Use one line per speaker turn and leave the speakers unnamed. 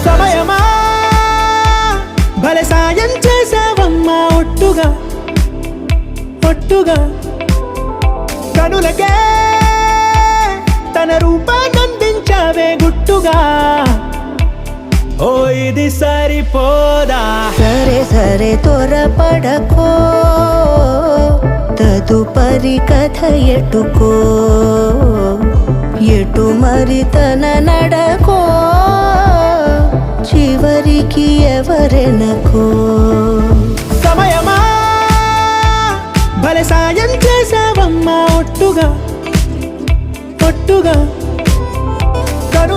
సమయమా భలే సాయం చేసావమ్మా ఒట్టుగా ఒట్టుగా కనులకే తన రూపాన్నందించావే గుట్టుగా ఓ ఇది సరిపోదా
సరే సరే త్వరపడకో తదుపరి కథ ఎటుకో ఎటు మరి తన నడకో చివరికి ఎవరెనకో
సమయమా భలే సాయం చేసావమ్మా ఒట్టుగా ఒట్టుగా